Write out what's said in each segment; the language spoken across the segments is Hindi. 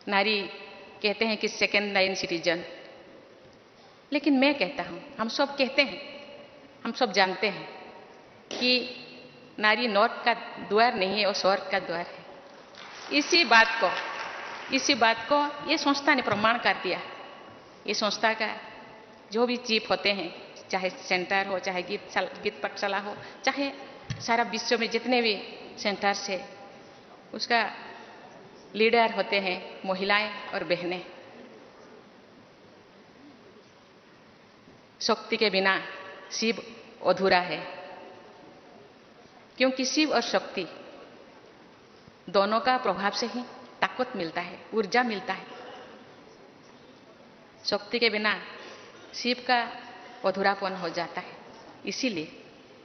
नारी कहते हैं कि सेकेंड लाइन सिटीजन, लेकिन मैं कहता हूं, हम सब कहते हैं, हम सब जानते हैं कि नारी नॉर्थ का द्वार नहीं है और स्वर्ग का द्वार है। इसी बात को ये संस्था ने प्रमाण कर दिया। ये संस्था का जो भी चीफ होते हैं, चाहे सेंटर हो, चाहे गीत पाठशाला हो, चाहे सारा विश्व में जितने भी सेंटर्स है, उसका लीडर होते हैं महिलाएं और बहनें। शक्ति के बिना शिव अधूरा है, क्योंकि शिव और शक्ति दोनों का प्रभाव से ही ताकत मिलता है, ऊर्जा मिलता है। शक्ति के बिना शिव का अधूरापन हो जाता है।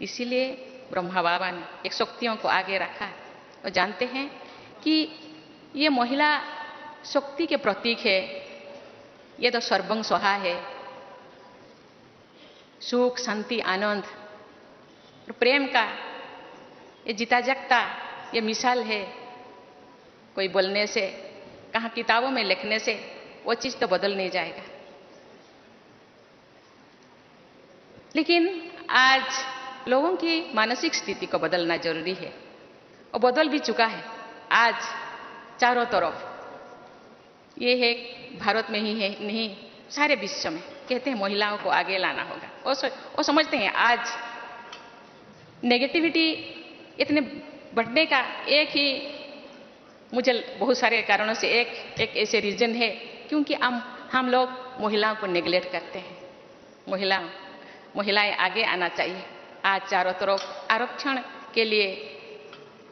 इसीलिए ब्रह्मा बाबा ने एक शक्तियों को आगे रखा और जानते हैं कि ये महिला शक्ति के प्रतीक है। ये तो सर्वं स्वाहा है, सुख, शांति, आनंद और प्रेम का ये जीता जागता ये मिसाल है। कोई बोलने से, कहाँ किताबों में लिखने से वो चीज तो बदल नहीं जाएगा। लेकिन आज लोगों की मानसिक स्थिति को बदलना जरूरी है और बदल भी चुका है। आज चारों तरफ ये है, भारत में ही है नहीं, सारे विश्व में कहते हैं महिलाओं को आगे लाना होगा। वो समझते हैं आज नेगेटिविटी इतने बढ़ने का एक ही, मुझे बहुत सारे कारणों से एक ऐसे रीजन है, क्योंकि हम लोग महिलाओं को नेग्लेक्ट करते हैं। महिलाएं आगे आना चाहिए। आज चारों तरफ आरक्षण के लिए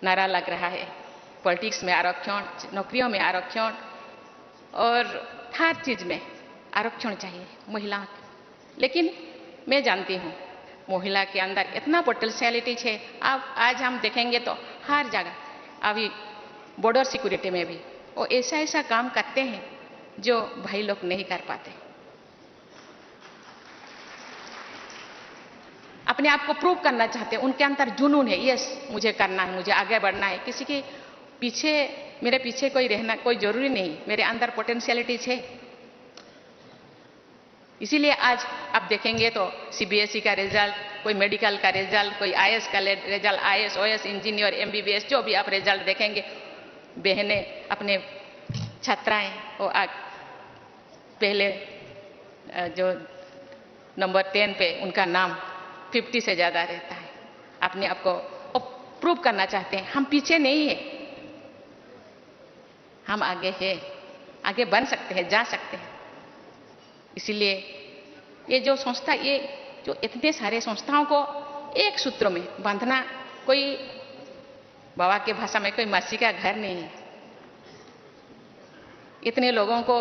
नारा लग रहा है। पॉलिटिक्स में आरक्षण, नौकरियों में आरक्षण और हर चीज में आरक्षण चाहिए महिला। लेकिन मैं जानती हूँ महिला के अंदर इतना पोटेंशियलिटी है। अब आज हम देखेंगे तो हर जगह, अभी बॉर्डर सिक्योरिटी में भी वो ऐसा काम करते हैं जो भाई लोग नहीं कर पाते। अपने आप को प्रूव करना चाहते हैं, उनके अंदर जुनून है, यस मुझे करना है, मुझे आगे बढ़ना है। किसी के पीछे, मेरे पीछे कोई रहना कोई जरूरी नहीं, मेरे अंदर पोटेंशियलिटीज है। इसीलिए आज आप देखेंगे तो सीबीएसई का रिजल्ट, कोई मेडिकल का रिजल्ट, कोई आईएएस का result, IAS, OAS, engineer, MBBS, जो भी आप रिजल्ट देखेंगे, बहनें अपने छात्राएं वो पहले जो नंबर 10 पे उनका नाम 50 से ज्यादा रहता है। अपने आप को प्रूव करना चाहते हैं, हम पीछे नहीं है, हम आगे हैं, आगे बढ़ सकते हैं, जा सकते हैं। इसीलिए ये जो संस्था, ये जो इतने सारे संस्थाओं को एक सूत्र में बांधना, कोई बाबा के भाषा में कोई मासी का घर नहीं है। इतने लोगों को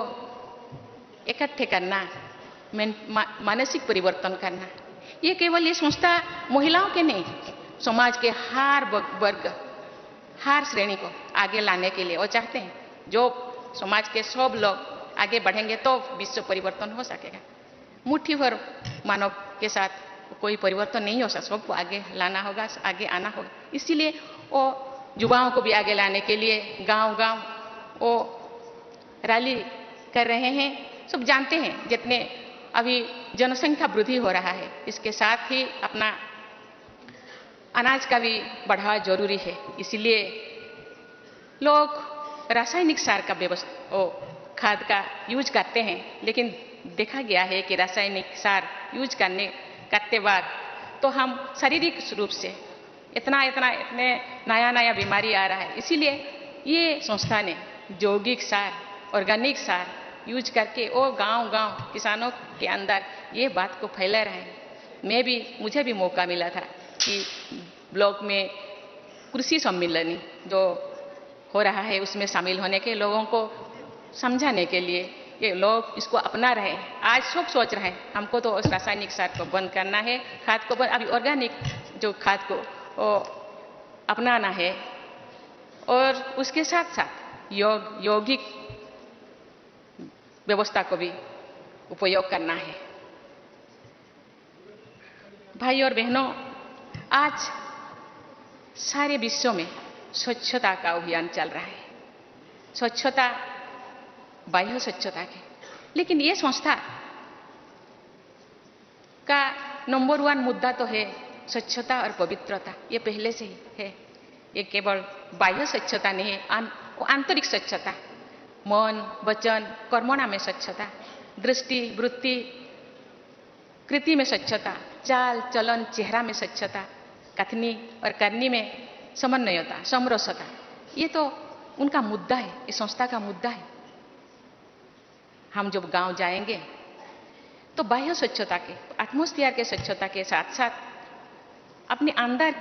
इकट्ठे करना, मानसिक परिवर्तन करना, ये केवल ये संस्था महिलाओं के नहीं, समाज के हर वर्ग, हर श्रेणी को आगे लाने के लिए वो चाहते हैं। जो समाज के सब लोग आगे बढ़ेंगे तो विश्व परिवर्तन हो सकेगा। मुट्ठी भर मानव के साथ कोई परिवर्तन नहीं हो सकता, सबको आगे लाना होगा, आगे आना होगा। इसीलिए वो युवाओं को भी आगे लाने के लिए गांव-गांव वो रैली कर रहे हैं। सब जानते हैं जितने अभी जनसंख्या वृद्धि हो रहा है, इसके साथ ही अपना अनाज का भी बढ़ावा जरूरी है। इसीलिए लोग रासायनिक सार का खाद का यूज करते हैं, लेकिन देखा गया है कि रासायनिक सार यूज करते बाद तो हम शारीरिक रूप से इतने नया बीमारी आ रहा है। इसीलिए ये संस्था ने जैविक सार, ऑर्गेनिक सार यूज करके वो गांव-गांव किसानों के अंदर ये बात को फैला रहे हैं। मुझे भी मौका मिला था कि ब्लॉक में कृषि सम्मेलन जो हो रहा है उसमें शामिल होने के, लोगों को समझाने के लिए, ये लोग इसको अपना रहे हैं। आज सब सोच रहे हैं हमको तो उस रासायनिक सार को बंद करना है, खाद को बंद, अभी ऑर्गेनिक जो खाद को अपनाना है और उसके साथ साथ यौगिक व्यवस्था को भी उपयोग करना है। भाई और बहनों, आज सारे विश्व में स्वच्छता का अभियान चल रहा है। स्वच्छता बाह्य स्वच्छता के। लेकिन ये संस्था का नंबर 1 मुद्दा तो है स्वच्छता और पवित्रता, ये पहले से ही है। ये केवल बाह्य स्वच्छता नहीं है, आंतरिक स्वच्छता, मन वचन कर्मणा में स्वच्छता, दृष्टि वृत्ति कृति में स्वच्छता, चाल चलन चेहरा में स्वच्छता, कथनी और करनी में समन्वयता समरसता, ये तो उनका मुद्दा है, इस संस्था का मुद्दा है। हम जब गांव जाएंगे तो बाह्य स्वच्छता के एटमॉस्फेयर के स्वच्छता के साथ साथ अपने अंदर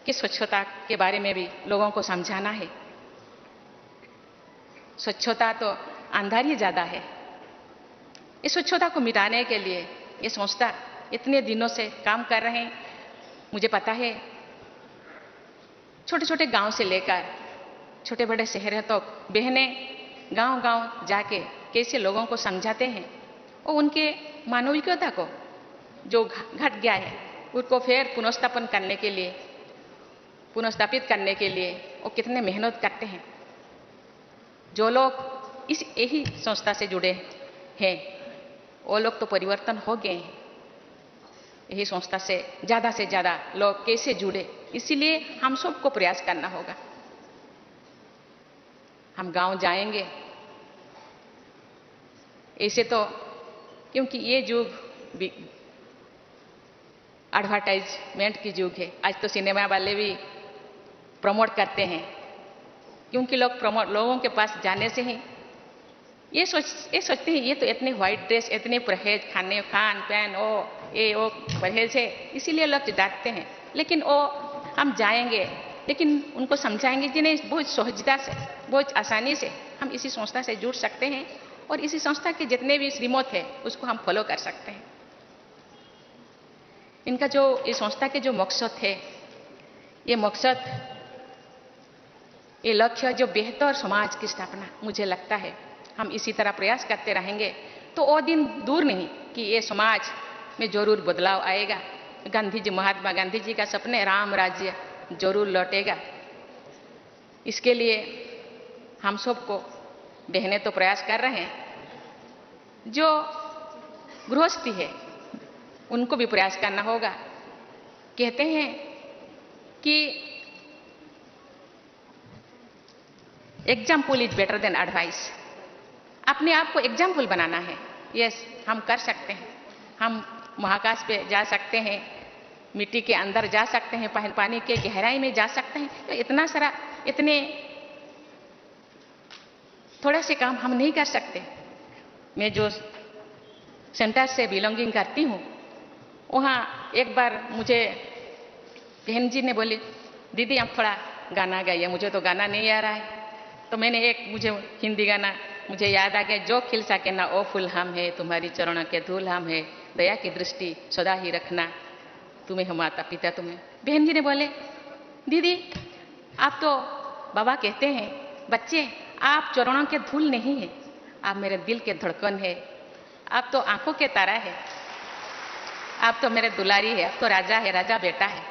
की स्वच्छता के बारे में भी लोगों को समझाना है। स्वच्छता तो अंदर ही ज्यादा है। इस स्वच्छता को मिटाने के लिए ये संस्था इतने दिनों से काम कर रहे हैं। मुझे पता है छोटे छोटे गांव से लेकर छोटे बड़े शहरों तक बहनें गांव गांव जाके कैसे लोगों को समझाते हैं और उनके मानविकता को जो घट गया है उसको फिर पुनर्स्थापन करने के लिए, पुनर्स्थापित करने के लिए वो कितने मेहनत करते हैं। जो लोग इस यही संस्था से जुड़े हैं वो लोग तो परिवर्तन हो गए हैं। यही संस्था से ज्यादा लोग कैसे जुड़े, इसीलिए हम सबको प्रयास करना होगा। हम गांव जाएंगे ऐसे तो, क्योंकि ये युग एडवर्टाइजमेंट की युग है। आज तो सिनेमा वाले भी प्रमोट करते हैं, क्योंकि लोगों के पास जाने से ही ये सोचते हैं ये तो इतने व्हाइट ड्रेस, इतने परहेज, खान पैन वो परहेज है, इसीलिए लोग डांटते हैं। लेकिन वो हम जाएंगे, लेकिन उनको समझाएंगे जिन्हें बहुत सहजता से, बहुत आसानी से हम इसी संस्था से जुड़ सकते हैं और इसी संस्था के जितने भी श्रीमत है उसको हम फॉलो कर सकते हैं। इनका जो इस संस्था के जो मकसद है, ये मकसद, ये लक्ष्य जो बेहतर समाज की स्थापना, मुझे लगता है हम इसी तरह प्रयास करते रहेंगे तो वो दिन दूर नहीं कि ये समाज में जरूर बदलाव आएगा। महात्मा गांधी जी का सपने राम राज्य जरूर लौटेगा। इसके लिए हम सबको बहनें तो प्रयास कर रहे हैं, जो गृहस्थी है उनको भी प्रयास करना होगा। कहते हैं कि example is better than advice. अपने आप को एग्जाम्पल बनाना है। यस, हम कर सकते हैं। हम महाकाश पे जा सकते हैं, मिट्टी के अंदर जा सकते हैं, पानी के गहराई में जा सकते हैं। तो इतने थोड़ा से काम हम नहीं कर सकते। मैं जो सेंटर से बिलोंगिंग करती हूँ, वहाँ एक बार मुझे बहन जी ने बोली, दीदी आप थोड़ा गाना गाइए। मुझे तो गाना नहीं आ रहा है, तो मैंने मुझे हिंदी गाना मुझे याद आ गया, जो खिल सके ना ओ फूल हम है, तुम्हारी चरणों के धूल हम है, दया की दृष्टि सदा ही रखना, तुम्हें हम माता पिता तुम्हें। बहन जी ने बोले, दीदी आप तो बाबा कहते हैं बच्चे आप चरणों के धूल नहीं है, आप मेरे दिल के धड़कन है, आप तो आंखों के तारा है, आप तो मेरे दुलारी है, आप तो राजा है, राजा बेटा है।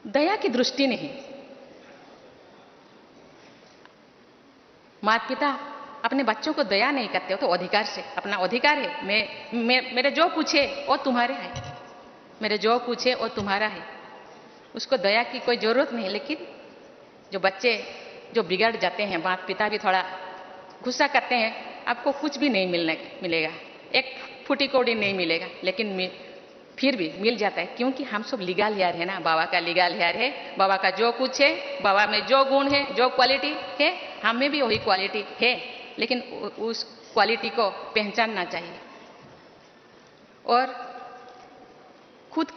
दया की दृष्टि नहीं। माता पिता अपने बच्चों को दया नहीं करते हो तो अधिकार से, अपना अधिकार है, मेरे जो पूछे वो तुम्हारे है, मेरे जो पूछे वो तुम्हारा है, उसको दया की कोई जरूरत नहीं। लेकिन जो बच्चे जो बिगड़ जाते हैं, माता पिता भी थोड़ा गुस्सा करते हैं, आपको कुछ भी नहीं मिलेगा, एक फूटी कौड़ी नहीं मिलेगा, लेकिन फिर भी मिल जाता है, क्योंकि हम सब लीगल हेयर है ना, बाबा का लीगल हेयर है। बाबा का जो कुछ है, बाबा में जो गुण है, जो क्वालिटी है, हम में भी वही क्वालिटी है, लेकिन उस क्वालिटी को पहचानना चाहिए और खुद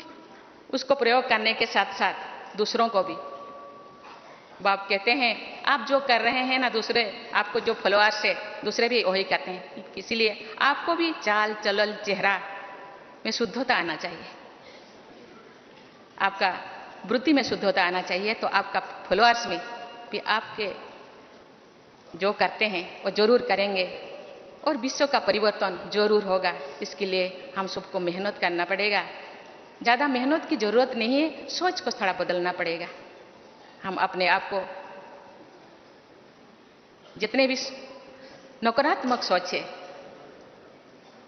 उसको प्रयोग करने के साथ साथ दूसरों को भी। बाप कहते हैं आप जो कर रहे हैं ना, दूसरे आपको जो फॉलोअर्स है दूसरे भी वही करते हैं, इसीलिए आपको भी चाल चलन चेहरा में शुद्धता आना चाहिए, आपका वृत्ति में शुद्धता आना चाहिए, तो आपका फॉलोअर्स में भी आपके जो करते हैं वो जरूर करेंगे और विश्व का परिवर्तन जरूर होगा। इसके लिए हम सबको मेहनत करना पड़ेगा। ज़्यादा मेहनत की जरूरत नहीं है, सोच को थोड़ा बदलना पड़ेगा। हम अपने आप को जितने भी नकारात्मक सोच है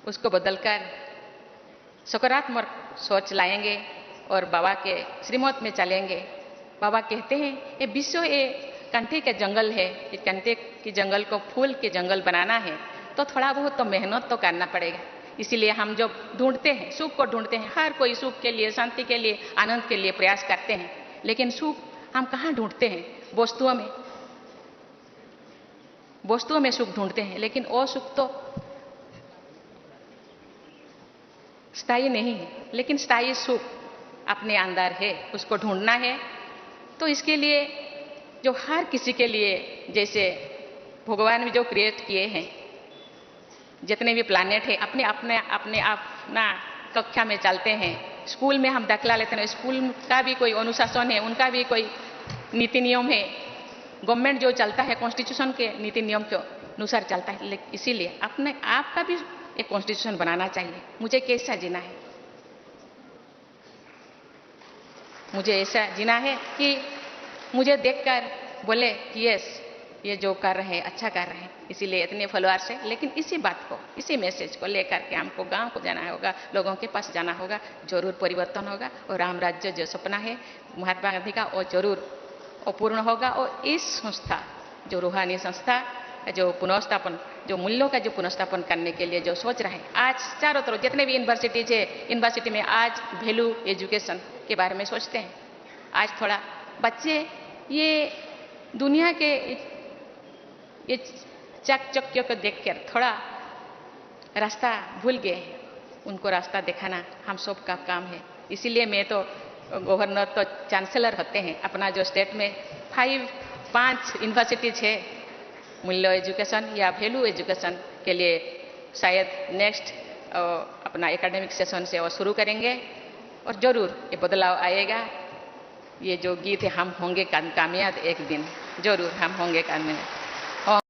उसको बदलकर सकारात्मक सोच लाएंगे और बाबा के श्रीमत में चलेंगे। बाबा कहते हैं ये विश्व ये कंटे के जंगल है, ये कंटे के जंगल को फूल के जंगल बनाना है तो थोड़ा बहुत तो मेहनत तो करना पड़ेगा। इसीलिए हम जब ढूंढते हैं, सुख को ढूंढते हैं, हर कोई सुख के लिए, शांति के लिए, आनंद के लिए प्रयास करते हैं, लेकिन सुख हम कहाँ ढूंढते हैं? वस्तुओं में, वस्तुओं में सुख ढूंढते हैं, लेकिन वो सुख तो स्थायी नहीं है। लेकिन स्थायी सुख अपने अंदर है, उसको ढूंढना है। तो इसके लिए जो हर किसी के लिए, जैसे भगवान ने जो क्रिएट किए हैं, जितने भी प्लानेट है, अपने अपने अपने अपना कक्षा में चलते हैं। स्कूल में हम दाखिला लेते हैं, स्कूल का भी कोई अनुशासन है, उनका भी कोई नीति नियम है। गवर्नमेंट जो चलता है कॉन्स्टिट्यूशन के नीति नियम के अनुसार चलता है। इसीलिए अपने आप का भी एक कॉन्स्टिट्यूशन बनाना चाहिए। मुझे कैसा जीना है, मुझे ऐसा जीना है कि मुझे देखकर बोले कि यस, ये जो कर रहे हैं अच्छा कर रहे हैं। इसीलिए इतने फॉलोअर्स है। लेकिन इसी बात को, इसी मैसेज को लेकर के हमको गांव को जाना होगा, लोगों के पास जाना होगा, जरूर परिवर्तन होगा। और राम राज्य जो सपना है महात्मा गांधी का, वो जरूर पूर्ण होगा। और इस संस्था, जो रूहानी संस्था, जो पुनर्स्थापन, जो मूल्यों का जो पुनर्स्थापन करने के लिए जो सोच रहे हैं, आज चारों तरफ जितने भी यूनिवर्सिटीज है, यूनिवर्सिटी में आज वैल्यू एजुकेशन के बारे में सोचते हैं। आज थोड़ा बच्चे ये दुनिया के ये चाकचक्यों को देखकर थोड़ा रास्ता भूल गए हैं। उनको रास्ता दिखाना हम सब का काम है। इसीलिए मैं तो गवर्नर तो चांसलर होते हैं अपना जो स्टेट में 5 यूनिवर्सिटीज है मूल्य एजुकेशन या वैल्यू एजुकेशन के लिए। शायद नेक्स्ट अपना एकेडमिक सेशन से वो शुरू करेंगे और जरूर ये बदलाव आएगा। ये जो गीत है, हम होंगे कामयाब एक दिन, जरूर हम होंगे कामयाब।